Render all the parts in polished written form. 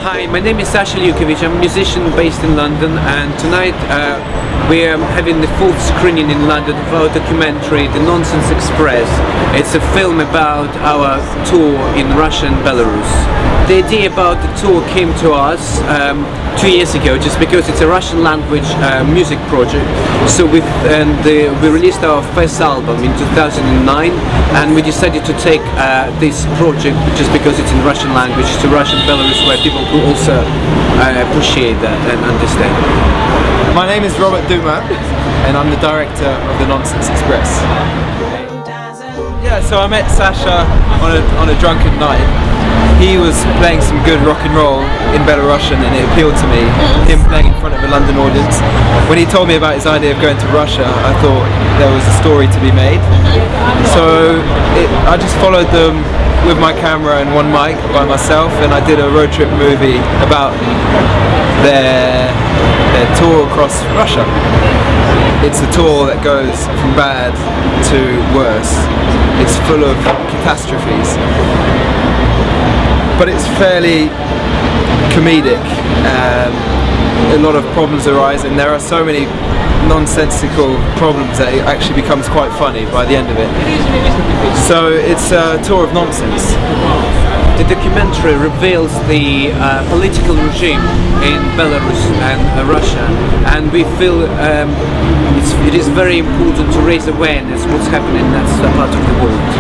Hi, my name is Sasha. I'm a musician based in London, and tonight we're having the full screening in London of our documentary, The Nonsense Express. It's a film about our tour in Russia and Belarus. The idea about the tour came to us 2 years ago, just because it's a Russian language music project. So we released our first album in 2009, and we decided to take this project, just because it's in Russian language, to Russia and Belarus, where people could also appreciate that and understand. My name is Robert Dumas, and I'm the director of The Nonsense Express. Yeah, so I met Sasha on a drunken night. He was playing some good rock and roll in Belarusian, and it appealed to me, him playing in front of a London audience. When he told me about his idea of going to Russia, I thought there was a story to be made. So I just followed them with my camera and one mic by myself, and I did a road trip movie about their tour across Russia. It's a tour that goes from bad to worse. It's full of catastrophes, but it's fairly comedic. A lot of problems arise, and there are so many nonsensical problems that it actually becomes quite funny by the end of it. So it's a tour of nonsense. The documentary reveals the political regime in Belarus and Russia, and we feel it is very important to raise awareness what's happening in that part of the world.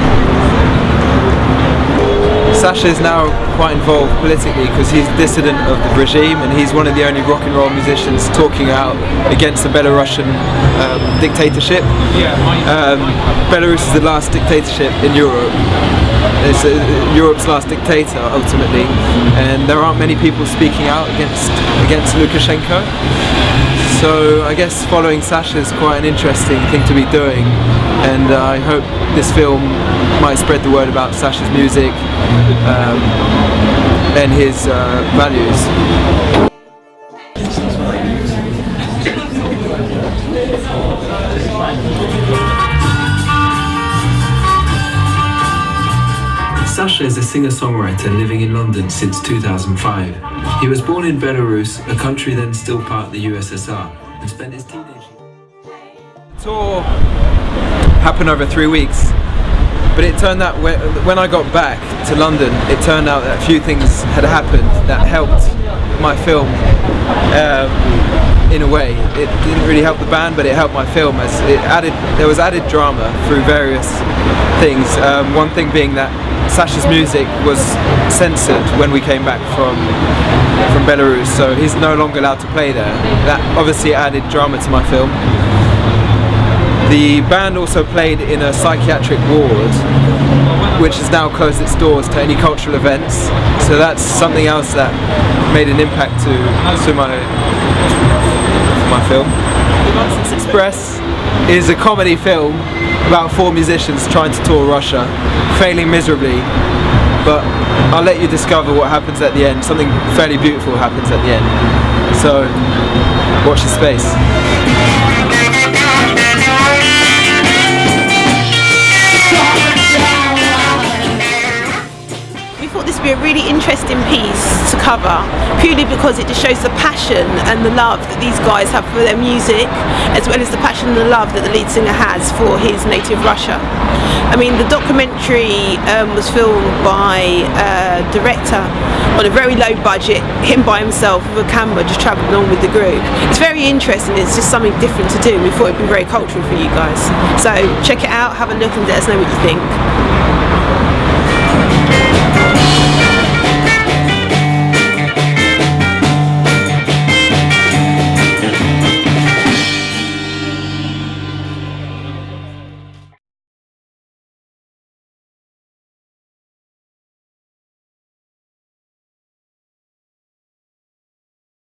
Sasha is now quite involved politically because he's dissident of the regime, and he's one of the only rock and roll musicians talking out against the Belarusian dictatorship. Belarus is the last dictatorship in Europe. It's Europe's last dictator ultimately, and there aren't many people speaking out against Lukashenko. So I guess following Sasha is quite an interesting thing to be doing, and I hope this film might spread the word about Sasha's music and his values. Sasha is a singer-songwriter living in London since 2005. He was born in Belarus, a country then still part of the USSR, and spent his teenage years. The tour happened over 3 weeks, but it turned out when I got back to London, it turned out that a few things had happened that helped my film in a way. It didn't really help the band, but it helped my film as there was added drama through various things. One thing being that Sasha's music was censored when we came back from Belarus, so he's no longer allowed to play there. That obviously added drama to my film. The band also played in a psychiatric ward, which has now closed its doors to any cultural events, so that's something else that made an impact to my film. The Nonsense Express is a comedy film about 4 musicians trying to tour Russia, failing miserably, but I'll let you discover what happens at the end. Something fairly beautiful happens at the end, so watch the space. This would be a really interesting piece to cover, purely because it just shows the passion and the love that these guys have for their music, as well as the passion and the love that the lead singer has for his native Russia. I mean, the documentary was filmed by a director on a very low budget, him by himself with a camera, just travelling along with the group. It's very interesting, it's just something different to do. We thought it'd be very cultural for you guys. So check it out, have a look and let us know what you think.